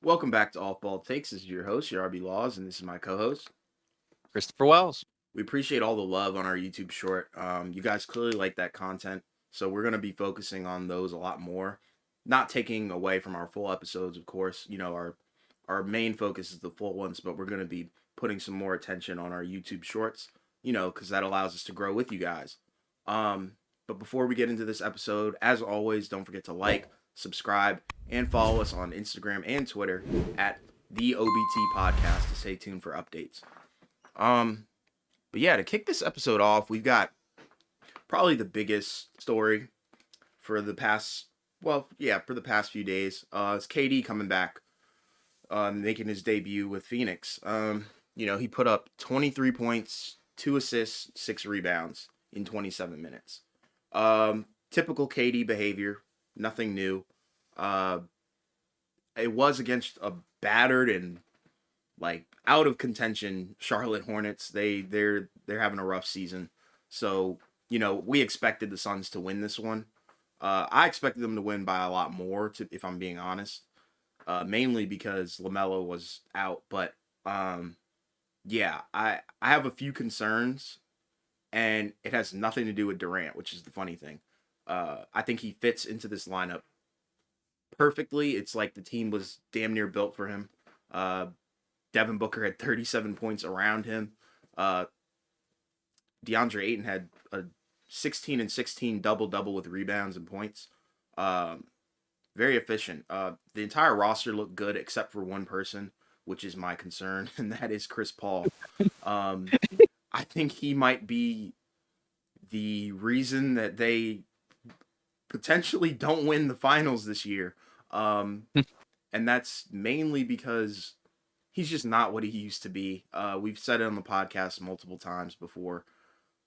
Welcome back to Off Ball Takes. This is your host, your RB Laws, and this is my co-host. Christopher Wells. We appreciate all the love on our YouTube short. You guys clearly like that content, so we're gonna be focusing on those a lot more. Not taking away from our full episodes, of course. Our main focus is the full ones, but we're gonna be putting some more attention on our YouTube shorts. Because that allows us to grow with you guys. But before we get into this episode, as always, don't forget to like, subscribe, and follow us on Instagram and Twitter at the OBT Podcast to stay tuned for updates. But yeah, to kick this episode off, we've got probably the biggest story for the past, for the past few days. It's KD coming back, making his debut with Phoenix. He put up 23 points, 2 assists, 6 rebounds in 27 minutes. Typical KD behavior, nothing new. It was against a battered and out of contention Charlotte Hornets. They're having a rough season. So, we expected the Suns to win this one. I expected them to win by a lot more, if I'm being honest. Mainly because LaMelo was out, but yeah, I have a few concerns, and it has nothing to do with Durant, which is the funny thing. I think he fits into this lineup perfectly. It's like the team was damn near built for him. Devin Booker had 37 points around him. DeAndre Ayton had a 16 and 16 double-double with rebounds and points. Very efficient. The entire roster looked good except for one person, which is my concern, and that is Chris Paul. I think he might be the reason that they potentially don't win the finals this year. And that's mainly because he's just not what he used to be. We've said it on the podcast multiple times before,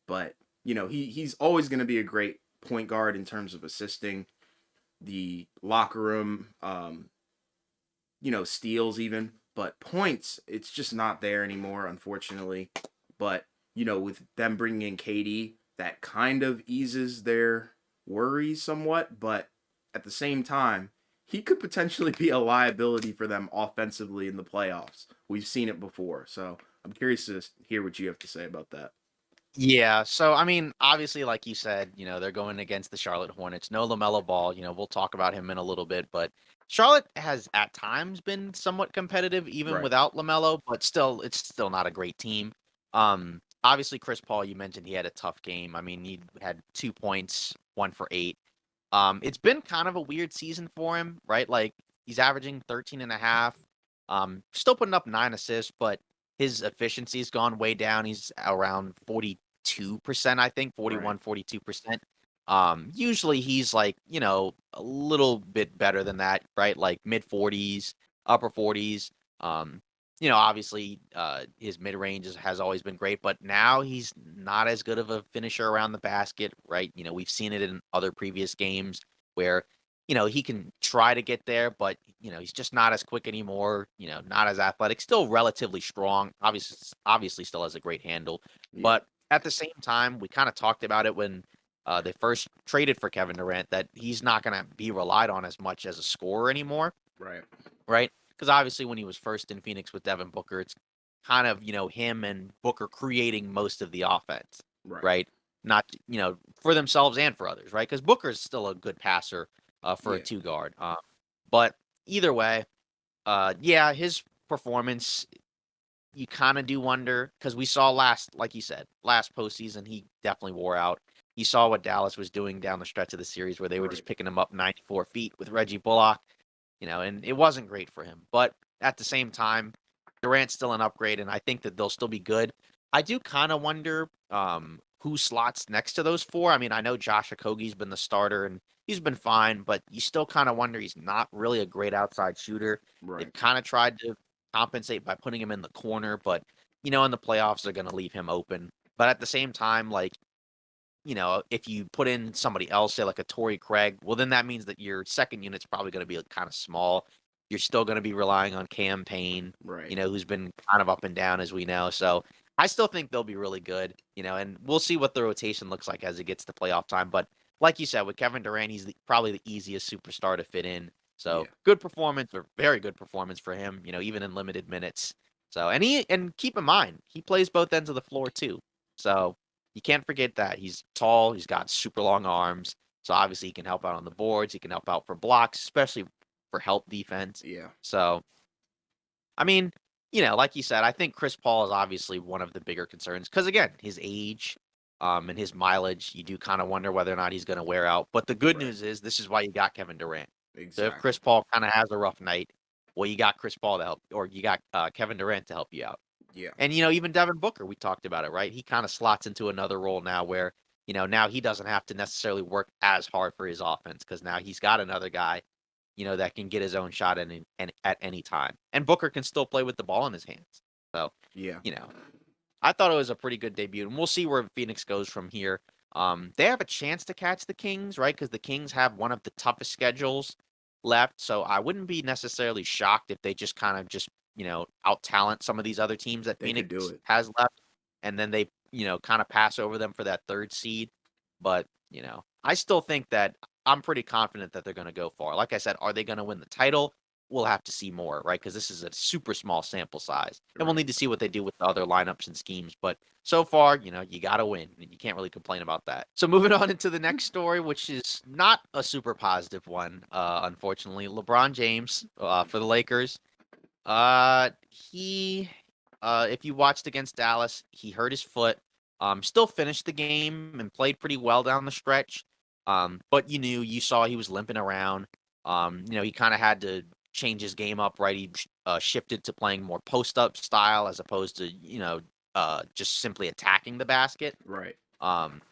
but he's always going to be a great point guard in terms of assisting the locker room, steals even, but points, it's just not there anymore, unfortunately. But, with them bringing in KD, that kind of eases their worries somewhat, but at the same time, he could potentially be a liability for them offensively in the playoffs. We've seen it before, so I'm curious to hear what you have to say about that. Yeah, so obviously, like you said, they're going against the Charlotte Hornets. No LaMelo Ball. We'll talk about him in a little bit, but Charlotte has at times been somewhat competitive even Right. without LaMelo, but it's still not a great team. Obviously Chris Paul, you mentioned he had a tough game. He had 2 points, 1 for 8. It's been kind of a weird season for him, right? Like he's averaging 13 and a half, still putting up 9 assists, but his efficiency's gone way down. He's around 42%, I think, Right. 42%. Usually he's like, a little bit better than that, right? Like mid 40s, upper 40s. Obviously, his mid range has always been great, but now he's not as good of a finisher around the basket, right? We've seen it in other previous games where, he can try to get there, but, he's just not as quick anymore, not as athletic, still relatively strong, obviously still has a great handle. Yeah. But at the same time, we kind of talked about it when they first traded for Kevin Durant that he's not going to be relied on as much as a scorer anymore, Right. right? Because obviously when he was first in Phoenix with Devin Booker, it's kind of, him and Booker creating most of the offense, Right. right? Not, for themselves and for others, right? Because Booker is still a good passer for a Yeah. 2 guard. But either way, yeah, his performance, you kind of do wonder because we saw like you said, last postseason, he definitely wore out. You saw what Dallas was doing down the stretch of the series where they were Right. just picking him up 94 feet with Reggie Bullock, and it wasn't great for him. But at the same time, Durant's still an upgrade, and I think that they'll still be good. I do kind of wonder who slots next to those 4. I know Josh Okogie's been the starter, and he's been fine, but you still kind of wonder he's not really a great outside shooter. Right. They've kind of tried to compensate by putting him in the corner, but in the playoffs they're going to leave him open. But at the same time, like if you put in somebody else, say like a Torrey Craig, well then that means that your second unit's probably going to be kind of small. You're still going to be relying on Cam Payne, Right. who's been kind of up and down as we know. So I still think they'll be really good, and we'll see what the rotation looks like as it gets to playoff time. But like you said, with Kevin Durant, he's probably the easiest superstar to fit in. So Yeah. good performance or very good performance for him, even in limited minutes. So and keep in mind, he plays both ends of the floor too. So you can't forget that. He's tall, he's got super long arms. So obviously he can help out on the boards, he can help out for blocks, especially for help defense. Yeah. So I mean, like you said, I think Chris Paul is obviously one of the bigger concerns because again, his age, and his mileage, you do kind of wonder whether or not he's going to wear out. But the good Right. news is this is why you got Kevin Durant. So if Chris Exactly. Paul kind of has a rough night, well, you got Chris Paul to help, or you got Kevin Durant to help you out. Yeah. And even Devin Booker, we talked about it, right? He kind of slots into another role now where now he doesn't have to necessarily work as hard for his offense because now he's got another guy that can get his own shot at any time. And Booker can still play with the ball in his hands. So, Yeah. you know, I thought it was a pretty good debut, and we'll see where Phoenix goes from here. They have a chance to catch the Kings, right? Because the Kings have one of the toughest schedules left. So I wouldn't be necessarily shocked if they just kind of just out talent some of these other teams that They could do Phoenix it. has left, and then they kind of pass over them for that third seed. But I still think that I'm pretty confident that they're going to go far. Like I said, are they going to win the title? We'll have to see more, right? Because this is a super small sample size, and we'll Right. need to see what they do with the other lineups and schemes. But so far, you got to win, and you can't really complain about that. So moving on into the next story, which is not a super positive one, unfortunately. LeBron James for the Lakers. He, if you watched against Dallas, he hurt his foot. Still finished the game and played pretty well down the stretch. But you saw he was limping around. He kind of had to change his game up, right? He shifted to playing more post up style as opposed to just simply attacking the basket. Right. Um,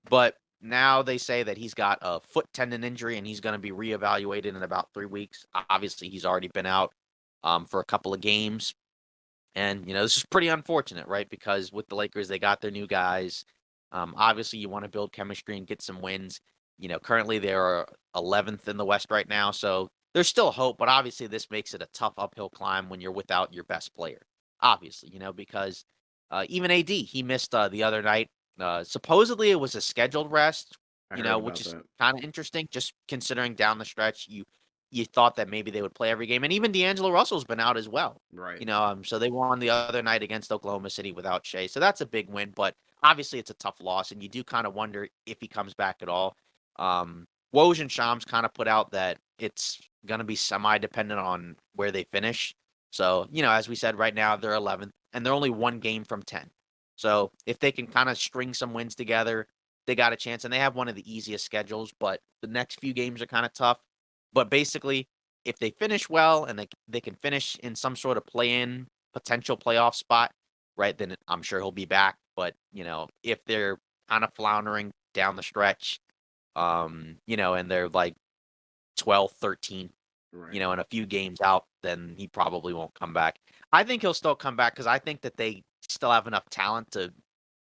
but now they say that he's got a foot tendon injury and he's going to be reevaluated in about 3 weeks. Obviously, he's already been out for a couple of games. And, this is pretty unfortunate, right? Because with the Lakers, they got their new guys. Obviously, you want to build chemistry and get some wins. Currently they are 11th in the West right now. So there's still hope, but obviously this makes it a tough uphill climb when you're without your best player. Obviously, because even AD, he missed the other night. Supposedly it was a scheduled rest, I heard which about is that. kind of interesting, just considering down the stretch, you thought that maybe they would play every game. And even D'Angelo Russell's been out as well. Right. So they won the other night against Oklahoma City without Shea. So that's a big win, but obviously it's a tough loss, and you do kind of wonder if he comes back at all. Woj and Shams kind of put out that it's going to be semi-dependent on where they finish. So, as we said, right now they're 11th, and they're only one game from 10. So if they can kind of string some wins together, they got a chance, and they have one of the easiest schedules, but the next few games are kind of tough. But basically, if they finish well and they can finish in some sort of play-in potential playoff spot, right, then I'm sure he'll be back. But, if they're kind of floundering down the stretch, and they're like 12, 13, Right. and a few games out, then he probably won't come back. I think he'll still come back because I think that they still have enough talent to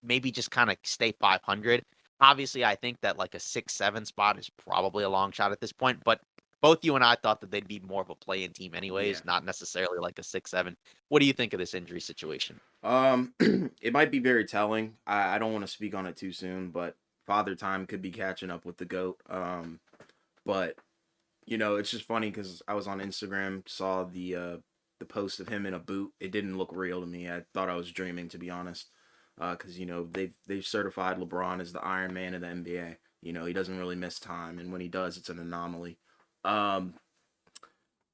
maybe just kind of stay 500. Obviously, I think that like a 6-7 spot is probably a long shot at this point, but both you and I thought that they'd be more of a play-in team Yeah. anyways, not necessarily like a 6-7. What do you think of this injury situation? It might be very telling. I don't want to speak on it too soon, but Father Time could be catching up with the goat. But it's just funny because I was on Instagram, saw the post of him in a boot. It didn't look real to me. I thought I was dreaming, to be honest. Because they've certified LeBron as the Iron Man of the NBA. He doesn't really miss time, and when he does, it's an anomaly. Um,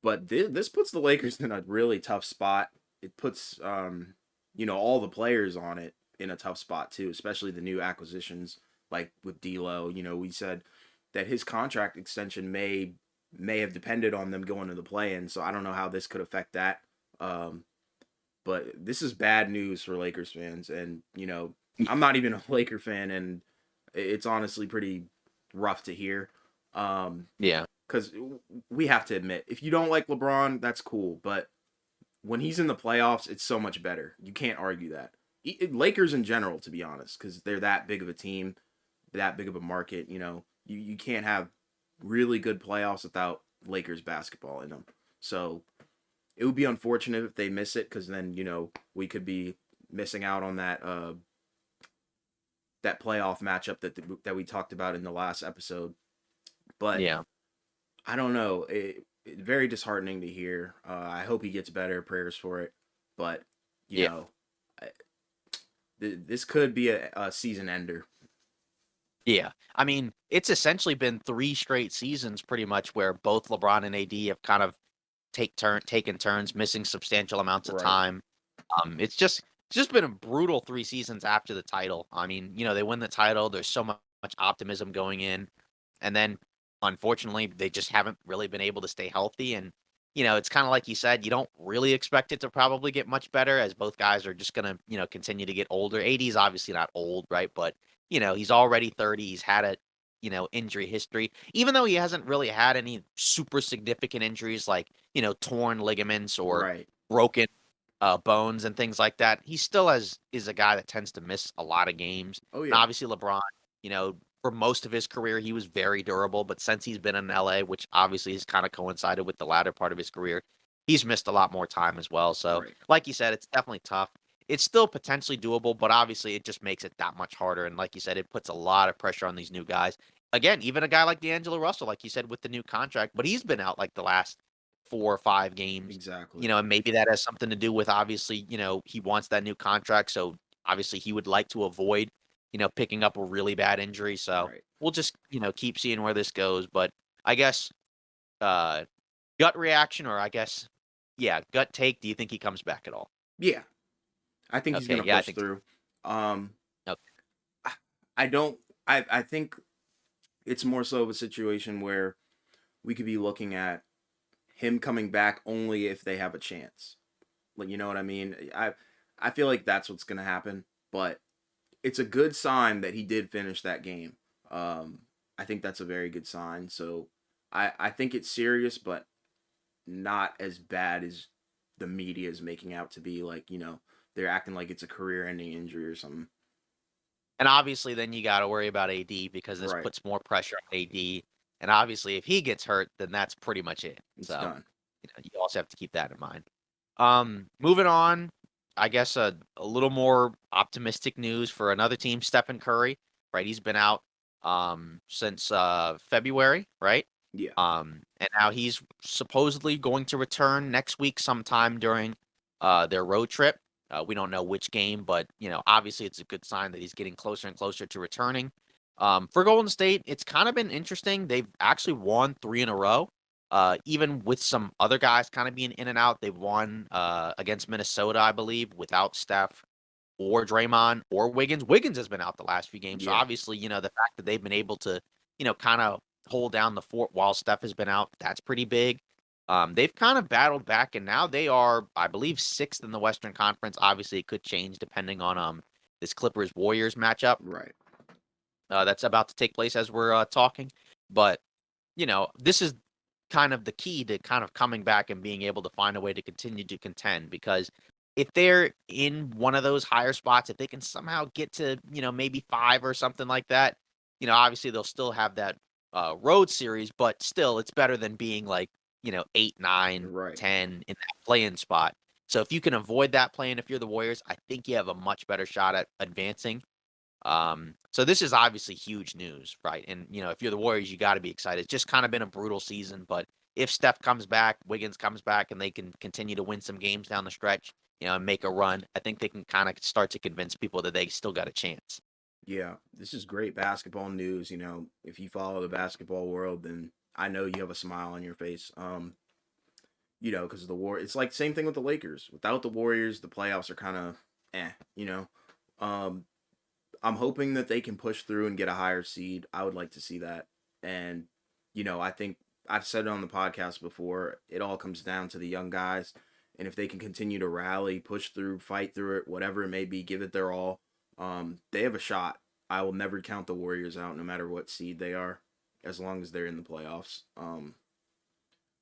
but this puts the Lakers in a really tough spot. It puts all the players on it in a tough spot too, especially the new acquisitions like with D'Lo. We said that his contract extension may have depended on them going to the play-in, so I don't know how this could affect that. Um, but this is bad news for Lakers fans, and I'm not even a Laker fan, and it's honestly pretty rough to hear. Um, Yeah. because we have to admit, if you don't like LeBron, that's cool. But when he's in the playoffs, it's so much better. You can't argue that. Lakers in general, to be honest, because they're that big of a team, that big of a market. You can't have really good playoffs without Lakers basketball in them. So it would be unfortunate if they miss it, because then we could be missing out on that playoff matchup that we talked about in the last episode. But Yeah. I don't know. very disheartening to hear. I hope he gets better. Prayers for it. But you Yeah. know, this could be a season ender. Yeah. I mean, it's essentially been 3 straight seasons pretty much where both LeBron and AD have kind of taken turns missing substantial amounts of Right. time. It's just been a brutal 3 seasons after the title. I mean, they win the title, there's so much optimism going in, and then unfortunately, they just haven't really been able to stay healthy, and it's kind of like you said, you don't really expect it to probably get much better as both guys are just gonna, continue to get older. AD is obviously not old, right? But, he's already 30. He's had a, injury history. Even though he hasn't really had any super significant injuries like, torn ligaments or Right. broken bones and things like that, he still is a guy that tends to miss a lot of games. Oh And yeah. obviously LeBron, for most of his career, he was very durable, but since he's been in LA, which obviously has kind of coincided with the latter part of his career, he's missed a lot more time as well. So, Right. like you said, it's definitely tough. It's still potentially doable, but obviously it just makes it that much harder. And like you said, it puts a lot of pressure on these new guys. Again, even a guy like D'Angelo Russell, like you said, with the new contract, but he's been out like the last 4 or 5 games. Exactly. And maybe that has something to do with obviously, he wants that new contract. So obviously he would like to avoid, picking up a really bad injury. So Right. we'll just, keep seeing where this goes. But I guess uh gut reaction, or I guess, yeah, gut take, do you think he comes back at all? Yeah. I think he's Okay, gonna yeah, I push think so. through. Um, Okay. I don't. I think it's more so of a situation where we could be looking at him coming back only if they have a chance. Like, you know what I mean? I feel like that's what's gonna happen. But it's a good sign that he did finish that game. Um, I think that's a very good sign. So I think it's serious, but not as bad as the media is making out to be. Like, they're acting like it's a career-ending injury or something. And obviously then you got to worry about AD because this Right. puts more pressure on AD. And obviously if he gets hurt, then that's pretty much it. It's So, done. you also have to keep that in mind. Moving on, I guess a little more optimistic news for another team, Stephen Curry, right? He's been out since February, right? Yeah. And now he's supposedly going to return next week sometime during their road trip. We don't know which game, but obviously it's a good sign that he's getting closer and closer to returning. For Golden State, it's kind of been interesting. They've actually won 3 in a row. Even with some other guys kind of being in and out, they've won against Minnesota, I believe, without Steph or Draymond or Wiggins. Wiggins has been out the last few games, so Yeah. obviously, the fact that they've been able to, kind of hold down the fort while Steph has been out, that's pretty big. They've kind of battled back, and now they are, I believe, sixth in the Western Conference. Obviously, it could change depending on this Clippers Warriors matchup Right. that's about to take place as we're talking. But this is kind of the key to kind of coming back and being able to find a way to continue to contend because if they're in one of those higher spots, if they can somehow get to, maybe 5 or something like that, obviously they'll still have that road series, but still it's better than being like, 8, 9, Right. 10 in that play-in spot. So if you can avoid that play-in, if you're the Warriors, I think you have a much better shot at advancing. So this is obviously huge news, right? And if you're the Warriors, you got to be excited. It's just kind of been a brutal season, but if Steph comes back, Wiggins comes back, and they can continue to win some games down the stretch, and make a run, I think they can kind of start to convince people that they still got a chance. Yeah. This is great basketball news. If you follow the basketball world, then I know you have a smile on your face. Because it's like same thing with the Lakers. Without the Warriors, the playoffs are kind of eh. Um, I'm hoping that they can push through and get a higher seed. I would like to see that. And, I think I've said it on the podcast before, it all comes down to the young guys. And if they can continue to rally, push through, fight through it, whatever it may be, give it their all, they have a shot. I will never count the Warriors out, no matter what seed they are, as long as they're in the playoffs.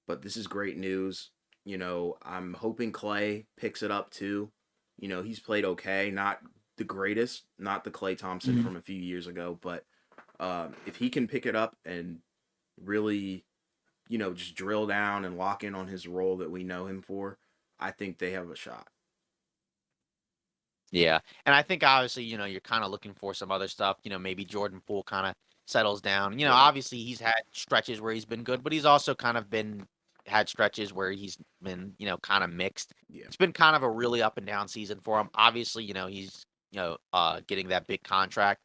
But this is great news. I'm hoping Clay picks it up too. He's played okay, not the greatest, not the Clay Thompson Mhm. from a few years ago, but if he can pick it up and really, just drill down and lock in on his role that we know him for, I think they have a shot. Yeah, and I think obviously, you're kind of looking for some other stuff. Maybe Jordan Poole kind of settles down. Right. Obviously he's had stretches where he's been good, but he's also kind of been had stretches where he's been, kind of mixed. Yeah. It's been kind of a really up and down season for him. Obviously, he's, getting that big contract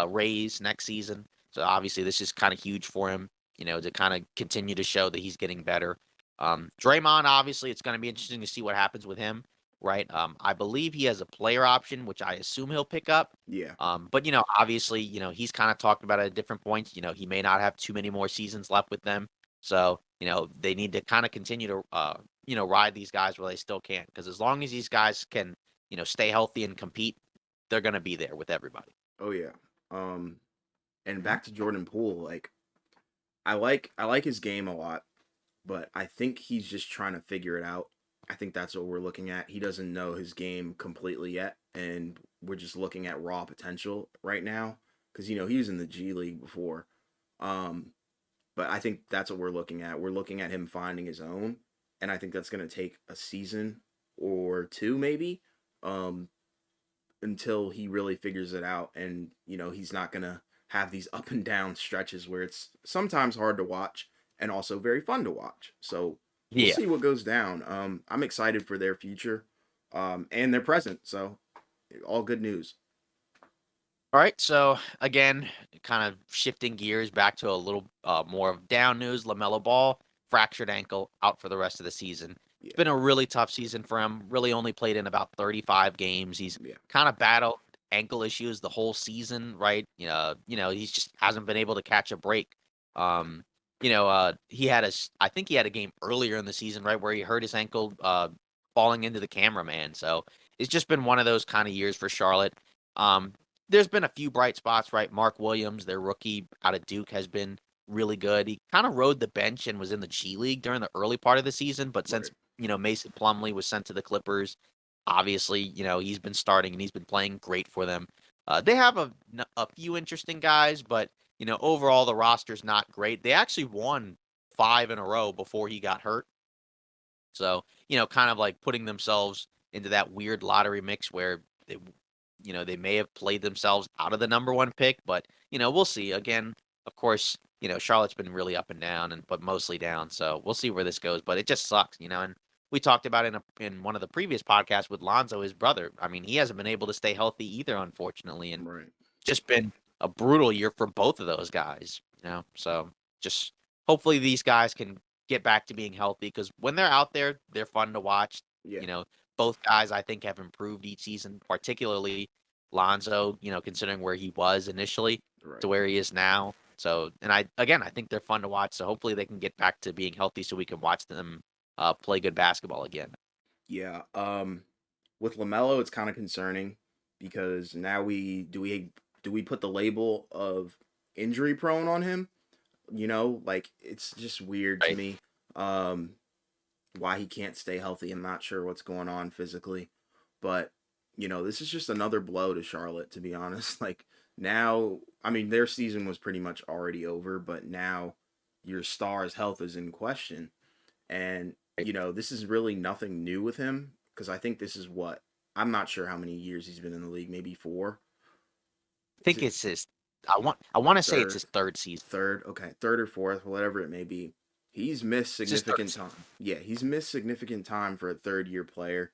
raise next season. So obviously this is kind of huge for him, to kind of continue to show that he's getting better. Draymond, obviously, it's going to be interesting to see what happens with him, right? I believe he has a player option, which I assume he'll pick up. Yeah. But obviously, he's kind of talked about it at different points. He may not have too many more seasons left with them, so they need to kind of continue to ride these guys while they still can. Because as long as these guys can stay healthy and compete, they're gonna be there with everybody. Oh yeah. Um, and back to Jordan Poole, like I like his game a lot, but I think he's just trying to figure it out. I think that's what we're looking at. He doesn't know his game completely yet, and we're just looking at raw potential right now because he was in the G League before. Um, but I think that's what we're looking at. We're looking at him finding his own, and I think that's going to take a season or two maybe. Um, until he really figures it out, and he's not gonna have these up and down stretches where it's sometimes hard to watch and also very fun to watch. So we'll Yeah. see what goes down. I'm excited for their future, and their present. So all good news. All right. So again, kind of shifting gears back to a little more of down news. LaMelo Ball fractured ankle, out for the rest of the season. It's Yeah, been a really tough season for him. Really only played in about 35 games. He's yeah, kind of battled ankle issues the whole season, right? He's just hasn't been able to catch a break. Um, he had I think he had a game earlier in the season, right, where he hurt his ankle falling into the cameraman. So it's just been one of those kind of years for Charlotte. Um, there's been a few bright spots, right? Mark Williams, their rookie out of Duke, has been really good. He kind of rode the bench and was in the G League during the early part of the season, but since right. Mason Plumlee was sent to the Clippers, obviously he's been starting and he's been playing great for them. They have a few interesting guys, but overall the roster's not great. They actually won 5 in a row before he got hurt. So, kind of like putting themselves into that weird lottery mix where they may have played themselves out of the number one pick, but we'll see. Again, of course, Charlotte's been really up and down, but mostly down. So we'll see where this goes. But it just sucks, And we talked about it in one of the previous podcasts with Lonzo, his brother. I mean, he hasn't been able to stay healthy either, unfortunately, and Right. just been a brutal year for both of those guys. So just hopefully these guys can get back to being healthy because when they're out there, they're fun to watch. Yeah. You know, both guys I think have improved each season, particularly Lonzo, considering where he was initially to Right. where he is now. So, and I think they're fun to watch. So hopefully they can get back to being healthy so we can watch them play good basketball again. Yeah. With Lamelo, it's kind of concerning because now we put the label of injury prone on him. Like it's just weird to Right. me. Um, why he can't stay healthy. I'm not sure what's going on physically, but this is just another blow to Charlotte. To be honest, like now, I mean, their season was pretty much already over, but now your star's health is in question, and this is really nothing new with him because I think this is what I'm not sure how many years he's been in the league. Maybe four. I Is think it it's his. I want to say it's third? his third season. Third, okay, third or fourth, whatever it may be. He's missed It's his third significant season. time. Yeah, he's missed significant time for a third year player,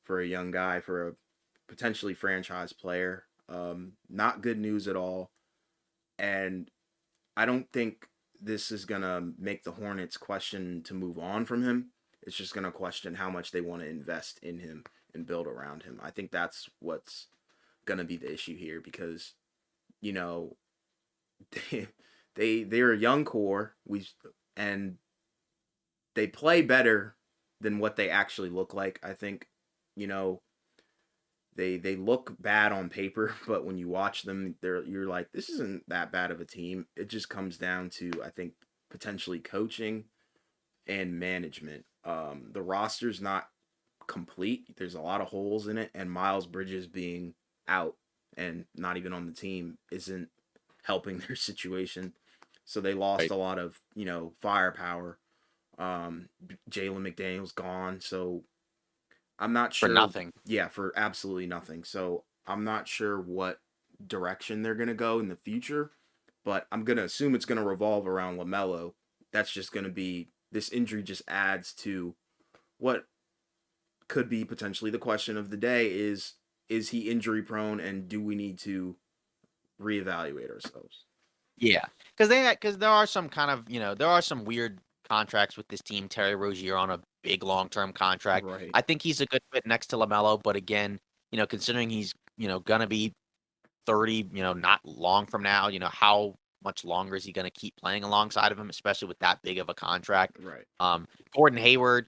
for a young guy, for a potentially franchise player. Not good news at all. And I don't think this is gonna make the Hornets question to move on from him. It's just gonna question how much they want to invest in him and build around him. I think that's what's gonna be the issue here because you know they they're a young core. And they play better than what they actually look like. I think, you know, they look bad on paper, but when you watch them, you're like, this isn't that bad of a team. It just comes down to I think potentially coaching and management. The roster's not complete. There's a lot of holes in it, and Miles Bridges being out and not even on the team isn't helping their situation. So they lost Right. a lot of firepower. Jalen McDaniel's gone, so I'm not For sure. nothing. Yeah, for absolutely nothing. So I'm not sure what direction they're gonna go in the future, but I'm gonna assume it's gonna revolve around Lamelo. That's just gonna be this injury just adds to what could be potentially the question of the day: is he injury prone, and do we need to reevaluate ourselves? Yeah, because there are some kind of there are some weird contracts with this team. Terry Rozier on a big long-term contract. Right, I think he's a good fit next to LaMelo, but again, considering he's gonna be 30, not long from now, how much longer is he gonna keep playing alongside of him, especially with that big of a contract? right. Gordon Hayward,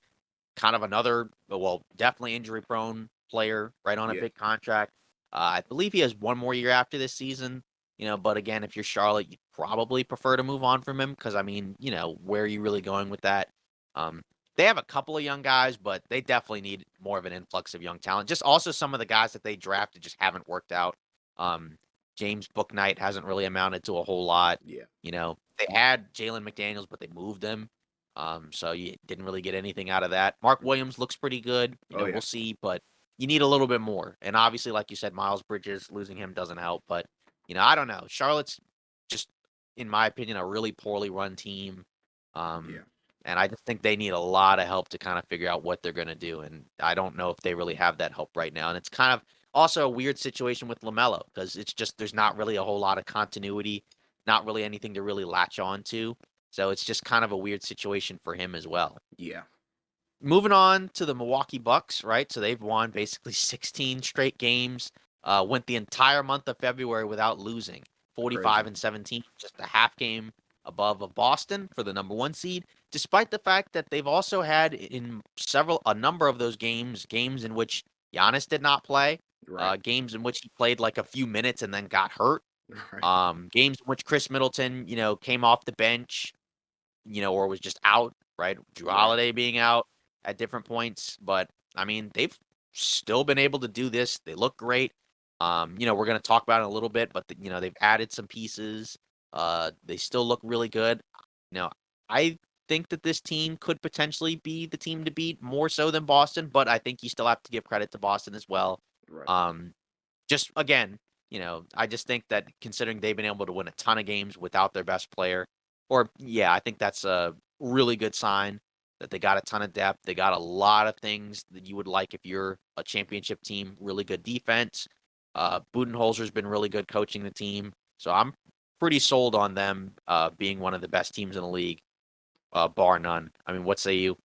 kind of another, well, definitely injury prone player, right on a Yeah, big contract. I believe he has one more year after this season. But again, if you're Charlotte, you'd probably prefer to move on from him because I mean, where are you really going with that? Um, they have a couple of young guys, but they definitely need more of an influx of young talent. Just also some of the guys that they drafted just haven't worked out. Um, James Booknight hasn't really amounted to a whole lot. yeah. They had Jalen McDaniels, but they moved him. So you didn't really get anything out of that. Mark Williams looks pretty good. Oh We'll yeah, see, but you need a little bit more. And obviously, like you said, Miles Bridges losing him doesn't help. But I don't know. Charlotte's just, in my opinion, a really poorly run team. Um, yeah, and I just think they need a lot of help to kind of figure out what they're going to do. And I don't know if they really have that help right now. And it's kind of also a weird situation with LaMelo because it's just there's not really a whole lot of continuity, not really anything to really latch on to. So it's just kind of a weird situation for him as well. yeah. Moving on to the Milwaukee Bucks, right? So they've won basically 16 straight games. Went the entire month of February without losing. 45 Crazy. and 17, just a half game above of Boston for the number 1 seed. Despite the fact that they've also had in a number of those games in which Giannis did not play, Right, games in which he played like a few minutes and then got hurt, right. games in which Chris Middleton, came off the bench, or was just out, right? Drew Right, Holiday being out at different points. But I mean, they've still been able to do this. They look great. We're gonna talk about it in a little bit, but they've added some pieces. They still look really good. I think that this team could potentially be the team to beat more so than Boston, but I think you still have to give credit to Boston as well. right. Um, just again, I just think that considering they've been able to win a ton of games without their best player, or yeah, I think that's a really good sign that they got a ton of depth. They got a lot of things that you would like if you're a championship team. Really good defense. Budenholzer's been really good coaching the team, so I'm pretty sold on them being one of the best teams in the league, bar none. I mean, what say you?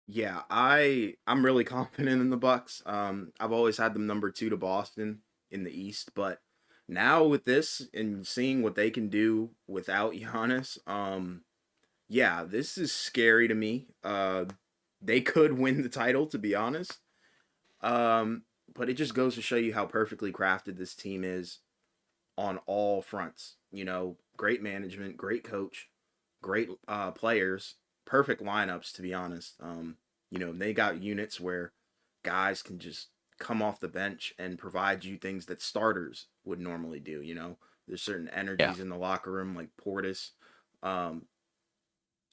Yeah, I'm really confident in the Bucks. I've always had them number 2 to Boston in the East, but now with this and seeing what they can do without Giannis, yeah, this is scary to me. They could win the title, to be honest. But it just goes to show you how perfectly crafted this team is on all fronts. Great management, great coach, great players, perfect lineups. To be honest, they got units where guys can just come off the bench and provide you things that starters would normally do. There's certain Yeah, energies in the locker room like Portis. Um,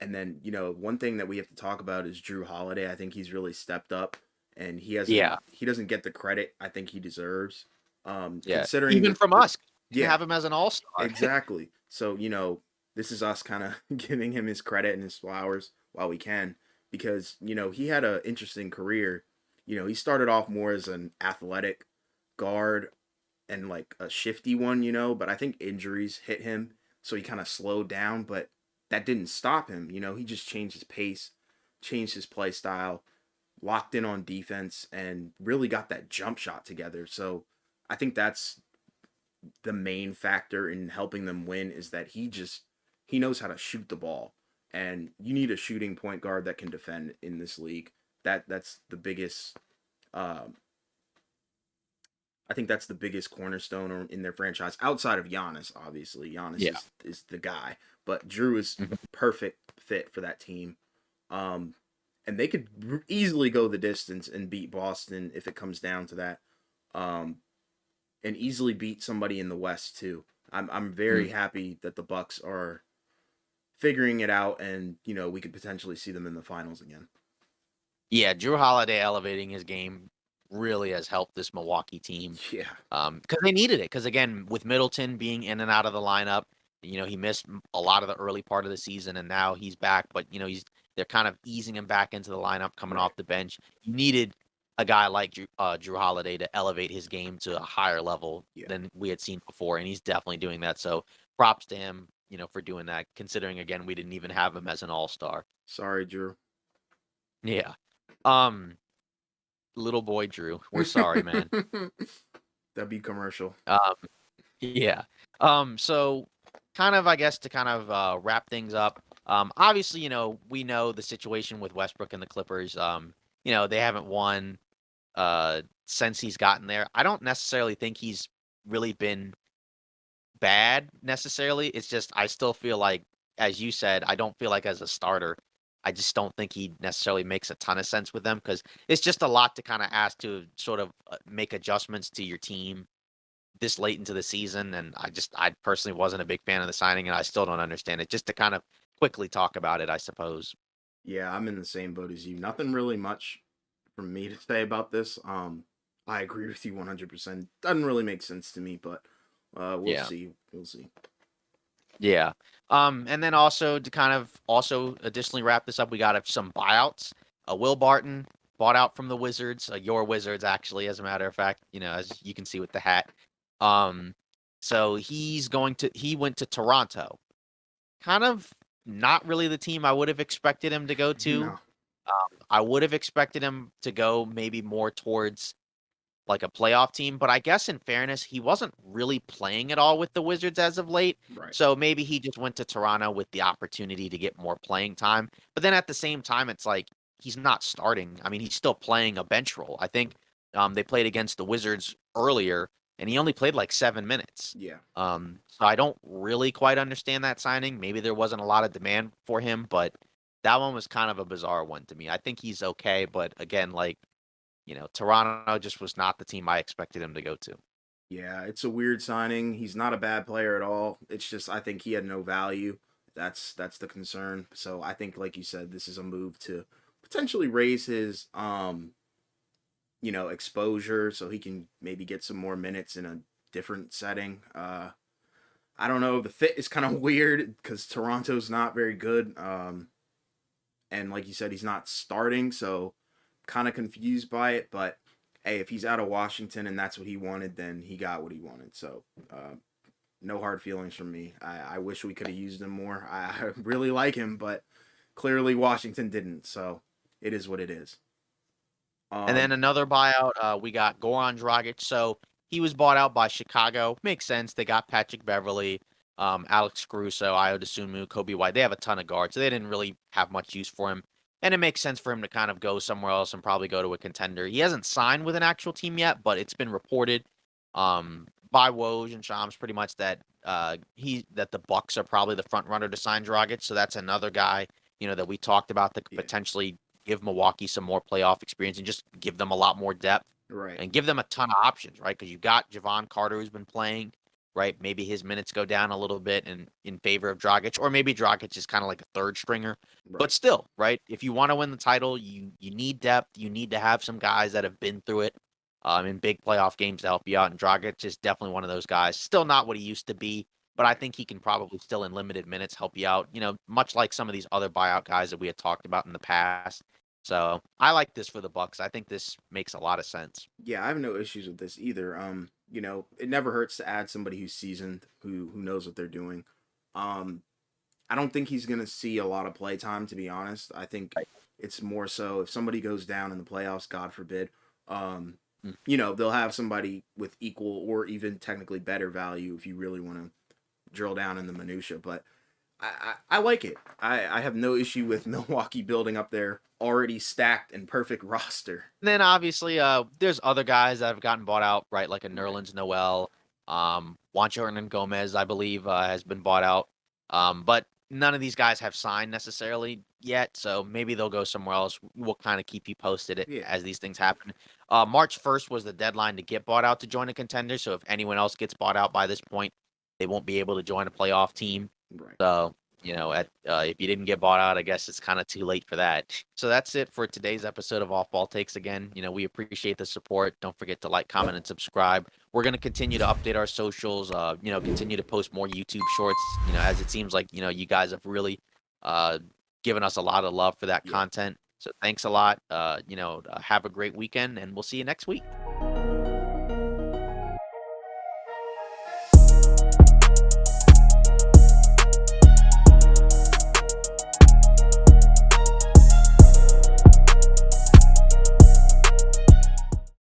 and then, one thing that we have to talk about is Drew Holiday. I think he's really stepped up and yeah, he doesn't get the credit I think he deserves. yeah. Considering Even from the us, didn't yeah, have him as an all-star. exactly. So, this is us kind of giving him his credit and his flowers while we can because, he had an interesting career. He started off more as an athletic guard and like a shifty one, but I think injuries hit him. So he kind of slowed down, but that didn't stop him. He just changed his pace, changed his play style, locked in on defense, and really got that jump shot together. So I think that's the main factor in helping them win is that he knows how to shoot the ball. And you need a shooting point guard that can defend in this league. That's the biggest I think that's the biggest cornerstone in their franchise outside of Giannis. Obviously, Giannis Yeah. is the guy, but Drew is Mhm. perfect fit for that team. Um, and they could easily go the distance and beat Boston if it comes down to that. Um, and easily beat somebody in the West too. I'm very Mm. happy that the Bucks are figuring it out, and we could potentially see them in the finals again. Yeah, Drew Holiday elevating his game really has helped this Milwaukee team, Yeah, because they needed it. Because again, with Middleton being in and out of the lineup, he missed a lot of the early part of the season, and now he's back. But he's They're kind of easing him back into the lineup coming Right. off the bench. You needed a guy like Drew Holiday to elevate his game to a higher level Yeah. than we had seen before, and he's definitely doing that. So props to him, for doing that. Considering again we didn't even have him as an all-star. Sorry, Drew. Yeah. Um, little boy Drew, we're sorry, man. W commercial. Um, yeah. So kind of, I guess, to kind of wrap things up. Obviously, we know the situation with Westbrook and the Clippers. They haven't won since he's gotten there. I don't necessarily think he's really been bad necessarily. It's just I still feel like, as you said, I don't feel like as a starter, I just don't think he necessarily makes a ton of sense with them because it's just a lot to kind of ask to sort of make adjustments to your team this late into the season. And I personally wasn't a big fan of the signing, and I still don't understand it. Just to kind of quickly talk about it, I suppose. Yeah, I'm in the same boat as you. Nothing really much from me to say about this. I agree with you 100%. Doesn't really make sense to me, but we'll Yeah. see. We'll see. Yeah. And then also to kind of also additionally wrap this up, we got some buyouts. Will Barton bought out from the Wizards, your Wizards actually, as a matter of fact, as you can see with the hat. Um, so he went to Toronto. Kind of not really the team I would have expected him to go to. No. I would have expected him to go maybe more towards like a playoff team, but I guess in fairness, he wasn't really playing at all with the Wizards as of late. Right. So maybe he just went to Toronto with the opportunity to get more playing time. But then at the same time, it's like he's not starting. I mean, he's still playing a bench role. I think they played against the Wizards earlier, and he only played like 7 minutes. Yeah. So I don't really quite understand that signing. Maybe there wasn't a lot of demand for him, but that one was kind of a bizarre one to me. I think he's okay, but again, like Toronto just was not the team I expected him to go to. Yeah, it's a weird signing. He's not a bad player at all. It's just I think he had no value. That's the concern. So I think like you said, this is a move to potentially raise his exposure so he can maybe get some more minutes in a different setting. I don't know. The fit is kind of weird because Toronto's not very good. And like you said, he's not starting, so kind of confused by it. But hey, if he's out of Washington and that's what he wanted, then he got what he wanted. So no hard feelings from me. I wish we could have used him more. I really like him, but clearly Washington didn't. So it is what it is. And then Um, another buyout, we got Goran Dragic. So he was bought out by Chicago. Makes sense. They got Patrick Beverly, Alex Caruso, Ayo Dosunmu, Kobe White. They have a ton of guards, so they didn't really have much use for him. And it makes sense for him to kind of go somewhere else and probably go to a contender. He hasn't signed with an actual team yet, but it's been reported by Woj and Shams pretty much that that the Bucks are probably the front runner to sign Dragic. So that's another guy that we talked about that could yeah, potentially give Milwaukee some more playoff experience and just give them a lot more depth right, and give them a ton of options, right? Because you got Javon Carter who's been playing, right? Maybe his minutes go down a little bit in favor of Dragic, or maybe Dragic is kind of like a third stringer. But right. still, right? If you want to win the title, you need depth. You need to have some guys that have been through it in big playoff games to help you out. And Dragic is definitely one of those guys. Still not what he used to be, but I Right. think he can probably still in limited minutes help you out. Much like some of these other buyout guys that we had talked about in the past. So I like this for the Bucks. I think this makes a lot of sense. Yeah, I have no issues with this either. It never hurts to add somebody who's seasoned, who knows what they're doing. Um, I don't think he's gonna see a lot of play time, to be honest. I think it's more so if somebody goes down in the playoffs, God forbid, um, Mm. they'll have somebody with equal or even technically better value if you really want to drill down in the minutia. But I like it. I have no issue with Milwaukee building up their already stacked and perfect roster. And then obviously, there's other guys that have gotten bought out, right? Like a Right. Nerlens Noel, Juancho Hernan Gomez, I believe, has been bought out. But none of these guys have signed necessarily yet, so maybe they'll go somewhere else. We'll kind of keep you posted Yeah. as these things happen. March 1st was the deadline to get bought out to join a contender. So if anyone else gets bought out by this point, they won't be able to join a playoff team. Right. So if you didn't get bought out, I guess it's kind of too late for that. So that's it for today's episode of Off Ball Takes. Again, we appreciate the support. Don't forget to like, comment, and subscribe. We're gonna continue to update our socials. Continue to post more YouTube shorts. As it seems like you guys have really uh given us a lot of love for that Yeah. content. So thanks a lot. Have a great weekend, and we'll see you next week.